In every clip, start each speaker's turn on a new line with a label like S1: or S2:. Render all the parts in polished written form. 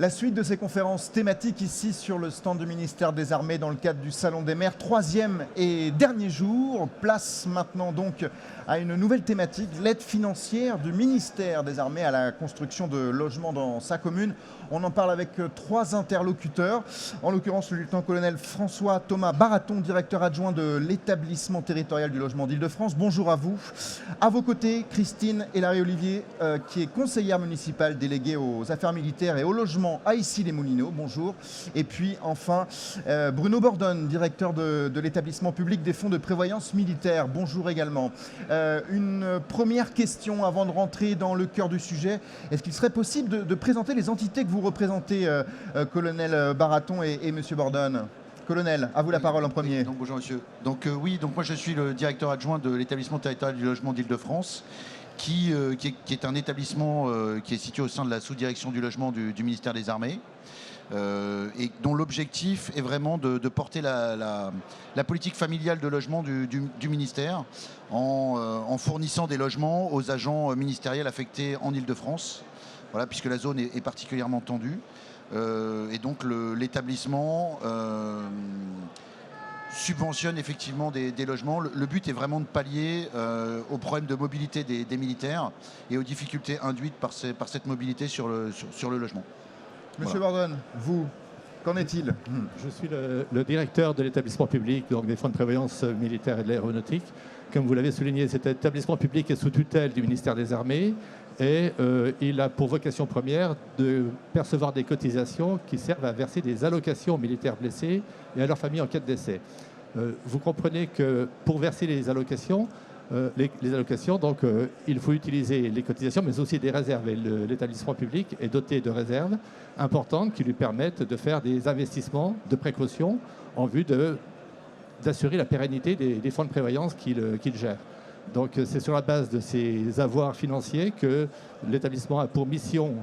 S1: La suite de ces conférences thématiques ici sur le stand du ministère des Armées dans le cadre du Salon des maires, troisième et dernier jour. Place maintenant donc à une nouvelle thématique, l'aide financière du ministère des Armées à la construction de logements dans sa commune. On en parle avec trois interlocuteurs, en l'occurrence le lieutenant-colonel François Thomas Baraton, directeur adjoint de l'établissement territorial du logement d'Île-de-France. Bonjour à vous. À vos côtés, Christine Hélary-Olivier, qui est conseillère municipale déléguée aux affaires militaires et au logement à Issy-les-Moulineaux, bonjour. Et puis enfin, Bruno Bordone, directeur de l'établissement public des fonds de prévoyance militaire, bonjour également. Une première question avant de rentrer dans le cœur du sujet. Est-ce qu'il serait possible de présenter les entités que vous représentez, colonel Baraton et monsieur Bordone? Colonel, à vous la parole en premier.
S2: Oui, donc, bonjour monsieur. Donc moi je suis le directeur adjoint de l'établissement territorial du logement d'Île-de-France, qui est un établissement qui est situé au sein de la sous-direction du logement du ministère des Armées, et dont l'objectif est vraiment de porter la politique familiale de logement du ministère en fournissant des logements aux agents ministériels affectés en Île-de-France, voilà, puisque la zone est particulièrement tendue. Et donc l'établissement subventionne effectivement des logements. Le but est vraiment de pallier aux problèmes de mobilité des militaires et aux difficultés induites par cette mobilité sur le logement.
S1: Monsieur Bordone, vous, qu'en est-il?
S3: Je suis le directeur de l'établissement public donc des fonds de prévoyance militaire et de l'aéronautique. Comme vous l'avez souligné, cet établissement public est sous tutelle du ministère des Armées et il a pour vocation première de percevoir des cotisations qui servent à verser des allocations aux militaires blessés et à leurs familles en cas de décès. Vous comprenez que pour verser les allocations, donc, il faut utiliser les cotisations, mais aussi des réserves. Et l'établissement public est doté de réserves importantes qui lui permettent de faire des investissements de précaution en vue d'assurer la pérennité des fonds de prévoyance qu'il gère. Donc c'est sur la base de ces avoirs financiers que l'établissement a pour mission,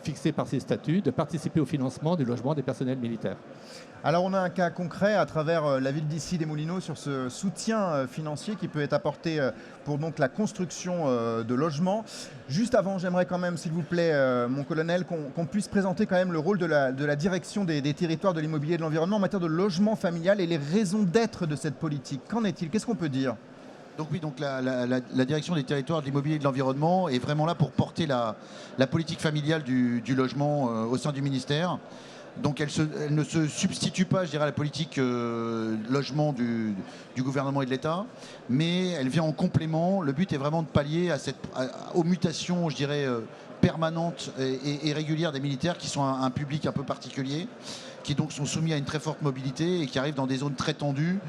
S3: fixée par ses statuts, de participer au financement du logement des personnels militaires.
S1: Alors on a un cas concret à travers la ville d'Issy-les-Moulineaux sur ce soutien financier qui peut être apporté pour donc la construction de logements. Juste avant, j'aimerais quand même, s'il vous plaît, mon colonel, qu'on puisse présenter quand même le rôle de la direction des territoires, de l'immobilier et de l'environnement en matière de logement familial et les raisons d'être de cette politique. Qu'en est-il? Qu'est-ce qu'on peut dire?
S2: Donc oui, donc la direction des territoires, de l'immobilier et de l'environnement est vraiment là pour porter la politique familiale du logement au sein du ministère. Donc elle ne se substitue pas, je dirais, à la politique logement du gouvernement et de l'État, mais elle vient en complément. Le but est vraiment de pallier aux mutations, je dirais, permanentes et régulières des militaires qui sont un public un peu particulier, qui donc sont soumis à une très forte mobilité et qui arrivent dans des zones très tendues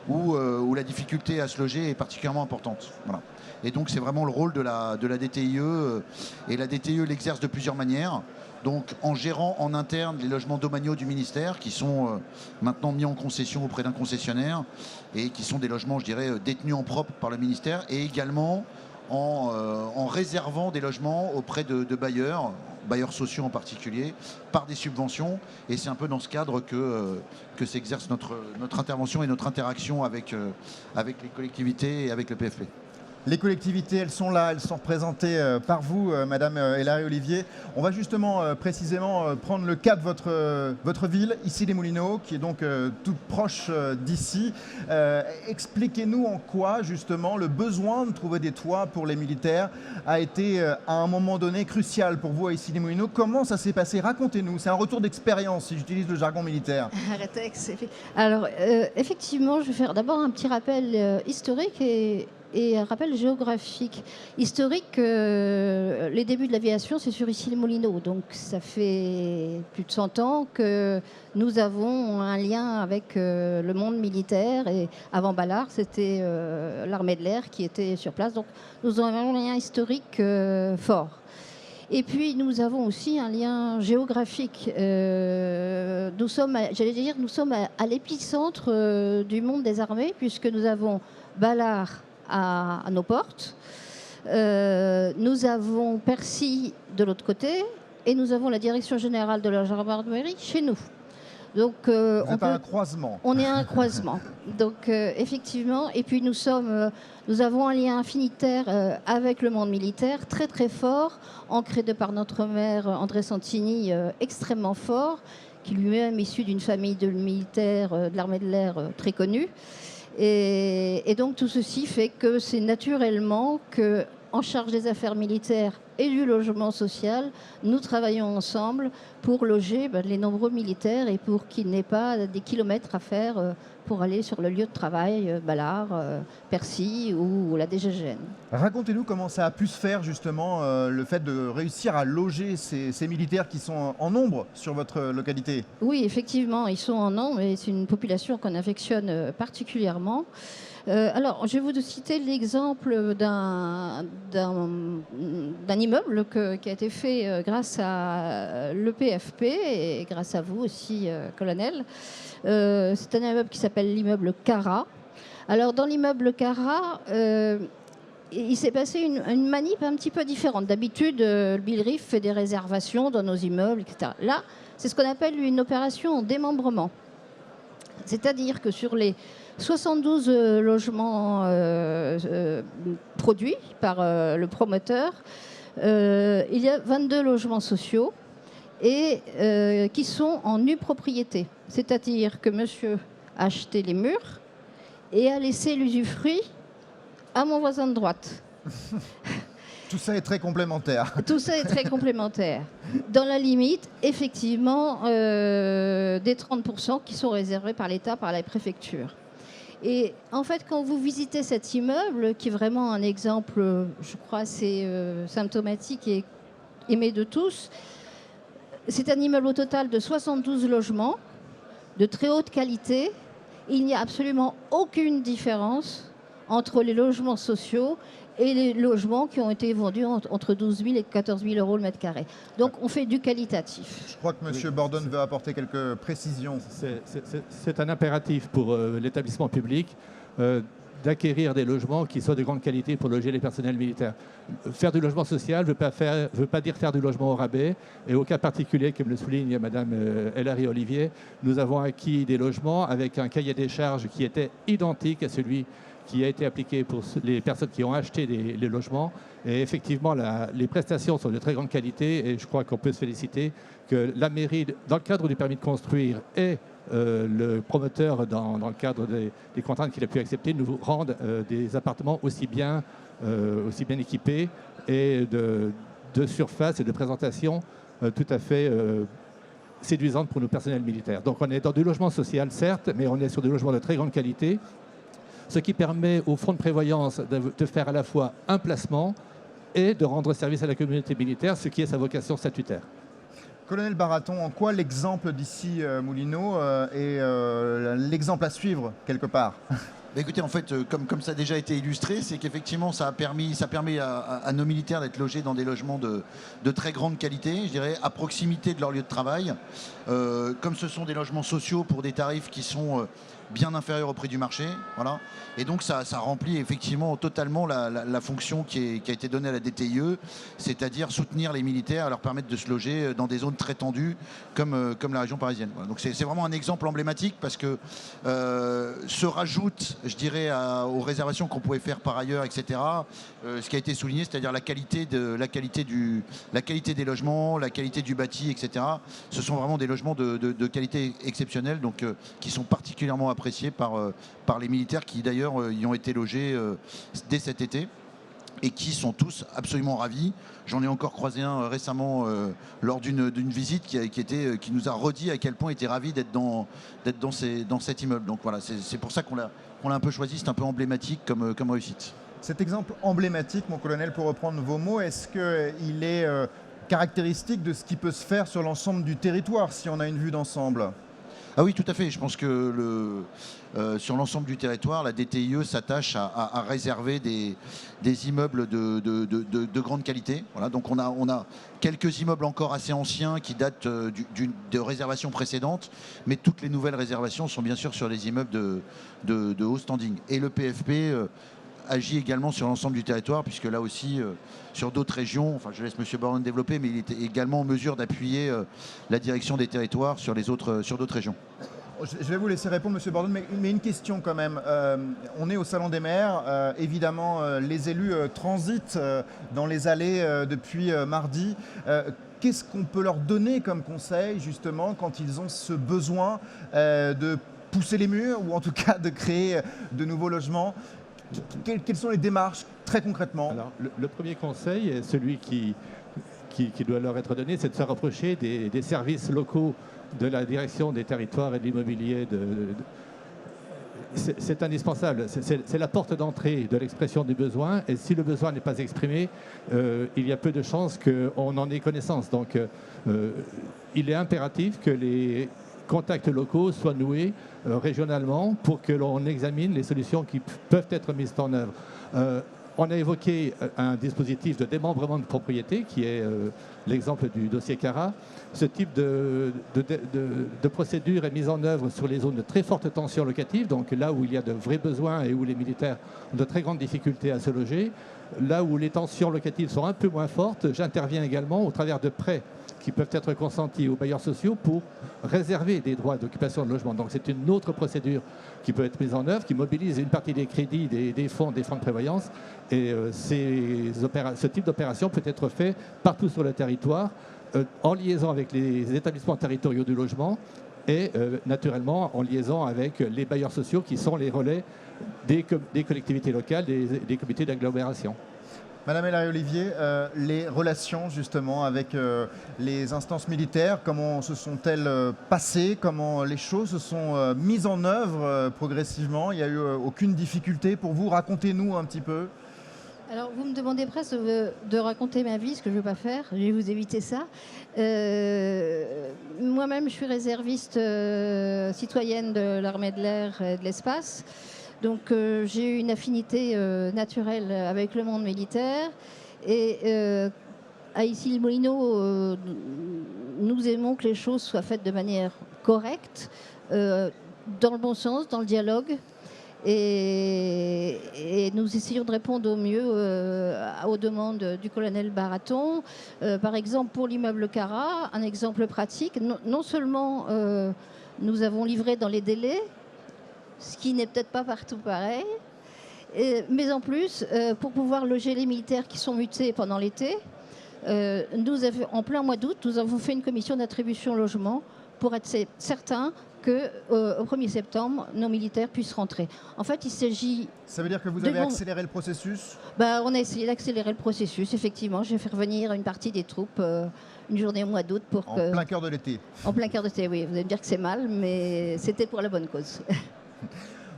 S2: où la difficulté à se loger est particulièrement importante. Voilà. Et donc c'est vraiment le rôle de la DTIE, et la DTIE l'exerce de plusieurs manières. Donc en gérant en interne les logements domaniaux du ministère qui sont maintenant mis en concession auprès d'un concessionnaire et qui sont des logements, je dirais, détenus en propre par le ministère, et également en réservant des logements auprès de bailleurs sociaux en particulier, par des subventions. Et c'est un peu dans ce cadre que s'exerce notre intervention et notre interaction avec les collectivités et avec le PFP.
S1: Les collectivités, elles sont là, elles sont représentées par vous, Madame Hélary-Olivier. On va justement précisément prendre le cas de votre ville, Issy-les-Moulineaux, qui est donc toute proche d'ici. Expliquez-nous en quoi, justement, le besoin de trouver des toits pour les militaires a été, à un moment donné, crucial pour vous à Issy-les-Moulineaux. Comment ça s'est passé? Racontez-nous. C'est un retour d'expérience, si j'utilise le jargon militaire.
S4: Alors, effectivement, je vais faire d'abord un petit rappel historique et un rappel géographique. Historique, les débuts de l'aviation, c'est sur Issy-les-Moulineaux. Donc ça fait plus de 100 ans que nous avons un lien avec le monde militaire. Et avant Ballard, c'était l'armée de l'air qui était sur place. Donc nous avons un lien historique fort. Et puis nous avons aussi un lien géographique. Nous sommes, nous sommes à l'épicentre du monde des armées, puisque nous avons Ballard à nos portes. Nous avons Percy de l'autre côté et nous avons la direction générale de la gendarmerie chez nous. Donc,
S1: Vous êtes à un croisement.
S4: on est à un croisement. Donc, effectivement, et puis nous avons un lien affinitaire avec le monde militaire très très fort, ancré de par notre maire André Santini, extrêmement fort, qui lui-même est issu d'une famille de militaires de l'armée de l'air très connue. Et donc tout ceci fait que c'est naturellement que, en charge des affaires militaires et du logement social, nous travaillons ensemble pour loger les nombreux militaires et pour qu'il n'ait pas des kilomètres à faire pour aller sur le lieu de travail, Ballard, Percy ou la DGGN.
S1: Racontez-nous comment ça a pu se faire justement, le fait de réussir à loger ces militaires qui sont en nombre sur votre localité.
S4: Oui, effectivement, ils sont en nombre et c'est une population qu'on affectionne particulièrement. Alors, je vais vous citer l'exemple d'un immeuble qui a été fait grâce à l'EPFP et grâce à vous aussi, colonel. C'est un immeuble qui s'appelle l'immeuble Cara. Alors, dans l'immeuble Cara, il s'est passé une manip un petit peu différente. D'habitude, le Bill Reef fait des réservations dans nos immeubles, etc. Là, c'est ce qu'on appelle une opération en démembrement. C'est-à-dire que sur les 72 logements produits par le promoteur, il y a 22 logements sociaux et qui sont en nue propriété. C'est-à-dire que monsieur a acheté les murs et a laissé l'usufruit à mon voisin de droite.
S1: Tout ça est très complémentaire.
S4: Tout ça est très complémentaire. Dans la limite, effectivement, des 30% qui sont réservés par l'État, par la préfecture. Et en fait, quand vous visitez cet immeuble, qui est vraiment un exemple, je crois, assez symptomatique et aimé de tous, c'est un immeuble au total de 72 logements, de très haute qualité. Il n'y a absolument aucune différence entre les logements sociaux et les logements qui ont été vendus entre 12 000 et 14 000 euros le mètre carré. Donc on fait du qualitatif.
S1: Je crois que M. Bordon veut apporter quelques précisions.
S3: C'est un impératif pour l'établissement public d'acquérir des logements qui soient de grande qualité pour loger les personnels militaires. Faire du logement social ne veut pas dire faire du logement au rabais. Et au cas particulier, comme le souligne Mme Hélary Olivier, nous avons acquis des logements avec un cahier des charges qui était identique à celui qui a été appliqué pour les personnes qui ont acheté les logements. Et effectivement, les prestations sont de très grande qualité et je crois qu'on peut se féliciter que la mairie, dans le cadre du permis de construire et le promoteur, dans le cadre des contraintes qu'il a pu accepter, nous rendent des appartements aussi bien équipés et de surface et de présentation tout à fait séduisante pour nos personnels militaires. Donc on est dans du logement social, certes, mais on est sur des logements de très grande qualité, ce qui permet au fonds de prévoyance de faire à la fois un placement et de rendre service à la communauté militaire, ce qui est sa vocation statutaire.
S1: Colonel Baraton, en quoi l'exemple d'ici Moulineau est l'exemple à suivre quelque part?
S2: Écoutez, en fait, comme ça a déjà été illustré, c'est qu'effectivement, ça permet à nos militaires d'être logés dans des logements de très grande qualité, je dirais, à proximité de leur lieu de travail. Comme ce sont des logements sociaux pour des tarifs qui sont bien inférieurs au prix du marché. Voilà. Et donc, ça remplit effectivement totalement la fonction qui a été donnée à la DTIE, c'est-à-dire soutenir les militaires, leur permettre de se loger dans des zones très tendues, comme la région parisienne. Voilà. Donc, c'est vraiment un exemple emblématique parce que se rajoute, je dirais, aux réservations qu'on pouvait faire par ailleurs, etc. Ce qui a été souligné, c'est-à-dire la qualité des logements, la qualité du bâti, etc. Ce sont vraiment des logements de qualité exceptionnelle, donc qui sont particulièrement appréciés par les militaires qui d'ailleurs y ont été logés dès cet été et qui sont tous absolument ravis. J'en ai encore croisé un récemment lors d'une visite qui nous a redit à quel point il était ravi d'être dans cet immeuble. Donc voilà, c'est pour ça qu'on l'a un peu choisi, c'est un peu emblématique comme réussite.
S1: Cet exemple emblématique, mon colonel, pour reprendre vos mots, est-ce qu'il est caractéristique de ce qui peut se faire sur l'ensemble du territoire si on a une vue d'ensemble ?
S2: Ah oui, tout à fait. Je pense que sur l'ensemble du territoire, la DTIE s'attache à réserver des immeubles de grande qualité. Voilà, donc on a quelques immeubles encore assez anciens qui datent de réservations précédentes, mais toutes les nouvelles réservations sont bien sûr sur les immeubles de haut standing. Et le PFP agit également sur l'ensemble du territoire, puisque là aussi, sur d'autres régions, enfin je laisse M. Bordone développer, mais il était également en mesure d'appuyer la direction des territoires sur d'autres régions.
S1: Je vais vous laisser répondre, M. Bordone, mais une question quand même. On est au Salon des maires. Évidemment, les élus transitent dans les allées depuis mardi. Qu'est-ce qu'on peut leur donner comme conseil, justement, quand ils ont ce besoin de pousser les murs, ou en tout cas de créer de nouveaux logements? Quelles sont les démarches, très concrètement?
S3: Alors, le premier conseil, est celui qui doit leur être donné, c'est de se rapprocher des services locaux de la direction des territoires et de l'immobilier. C'est indispensable. C'est la porte d'entrée de l'expression du besoin. Et si le besoin n'est pas exprimé, il y a peu de chances qu'on en ait connaissance. Donc, il est impératif que les contacts locaux soient noués régionalement pour que l'on examine les solutions qui peuvent être mises en œuvre. On a évoqué un dispositif de démembrement de propriété qui est l'exemple du dossier Cara. Ce type de procédure est mise en œuvre sur les zones de très forte tension locative, donc là où il y a de vrais besoins et où les militaires ont de très grandes difficultés à se loger. Là où les tensions locatives sont un peu moins fortes, j'interviens également au travers de prêts qui peuvent être consentis aux bailleurs sociaux pour réserver des droits d'occupation de logement. Donc c'est une autre procédure qui peut être mise en œuvre, qui mobilise une partie des crédits des fonds de prévoyance. Et ce type d'opération peut être fait partout sur le territoire, en liaison avec les établissements territoriaux du logement et naturellement en liaison avec les bailleurs sociaux qui sont les relais des collectivités locales, des comités d'agglomération.
S1: Madame Hélary-Olivier, les relations justement avec les instances militaires, comment se sont-elles passées? Comment les choses se sont mises en œuvre progressivement? Il n'y a eu aucune difficulté pour vous? Racontez-nous un petit peu.
S4: Alors, vous me demandez presque de raconter ma vie, ce que je ne veux pas faire. Je vais vous éviter ça. Moi-même, je suis réserviste citoyenne de l'armée de l'air et de l'espace. Donc, j'ai eu une affinité naturelle avec le monde militaire. Et à Issy-les-Moulineaux, nous aimons que les choses soient faites de manière correcte, dans le bon sens, dans le dialogue. Et nous essayons de répondre au mieux aux demandes du colonel Baraton. Par exemple, pour l'immeuble Cara, un exemple pratique, non seulement nous avons livré dans les délais, ce qui n'est peut-être pas partout pareil, mais en plus, pour pouvoir loger les militaires qui sont mutés pendant l'été, en plein mois d'août, nous avons fait une commission d'attribution logement pour être certains qu'au 1er septembre, nos militaires puissent rentrer. En fait, il s'agit...
S1: Ça veut dire que vous avez accéléré le processus?
S4: On a essayé d'accélérer le processus, effectivement. J'ai fait revenir une partie des troupes une journée au mois d'août pour
S1: En plein cœur de l'été.
S4: En plein cœur de l'été, oui. Vous allez me dire que c'est mal, mais c'était pour la bonne cause.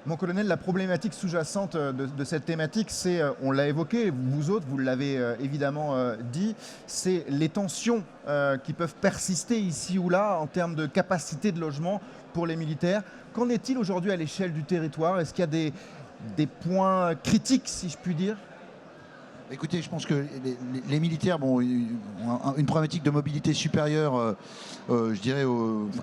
S1: Mon colonel, la problématique sous-jacente de cette thématique, c'est, on l'a évoqué, vous autres, vous l'avez évidemment dit, c'est les tensions qui peuvent persister ici ou là en termes de capacité de logement pour les militaires. Qu'en est-il aujourd'hui à l'échelle du territoire? Est-ce qu'il y a des points critiques, si je puis dire?
S2: Écoutez, je pense que les militaires ont une problématique de mobilité supérieure, je dirais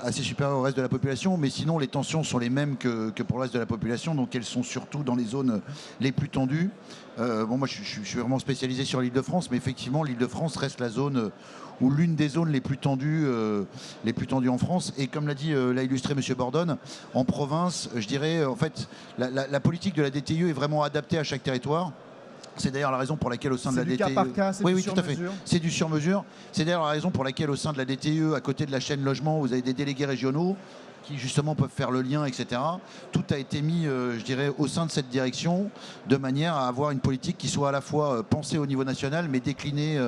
S2: assez supérieure au reste de la population, mais sinon les tensions sont les mêmes que pour le reste de la population, donc elles sont surtout dans les zones les plus tendues. Moi je suis vraiment spécialisé sur l'Île-de-France, mais effectivement l'Île-de-France reste la zone ou l'une des zones les plus tendues en France. Et comme l'a illustré M. Bordone, en province, je dirais, en fait, la politique de la DTIE est vraiment adaptée à chaque territoire. C'est d'ailleurs la raison pour laquelle au sein de la DTIE...
S1: C'est du cas par cas, c'est du sur-mesure.
S2: Tout à fait. C'est du sur-mesure. C'est d'ailleurs la raison pour laquelle au sein de la DTIE, à côté de la chaîne logement, vous avez des délégués régionaux qui justement peuvent faire le lien, etc. Tout a été mis, je dirais, au sein de cette direction, de manière à avoir une politique qui soit à la fois pensée au niveau national, mais déclinée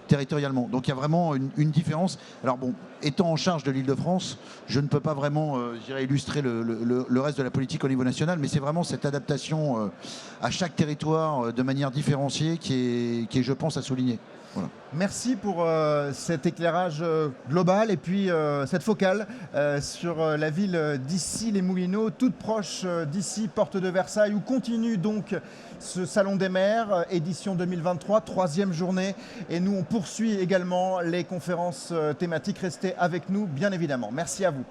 S2: territorialement. Donc il y a vraiment une différence. Alors bon, étant en charge de l'Île-de-France, je ne peux pas vraiment je dirais, illustrer le reste de la politique au niveau national, mais c'est vraiment cette adaptation à chaque territoire de manière différenciée qui est, je pense, à souligner. Voilà.
S1: Merci pour cet éclairage global et puis cette focale sur la ville d'Issy-les-Moulineaux, toute proche d'ici, porte de Versailles, où continue donc ce Salon des maires, édition 2023, 3e journée. Et nous, on poursuit également les conférences thématiques. Restez avec nous, bien évidemment. Merci à vous.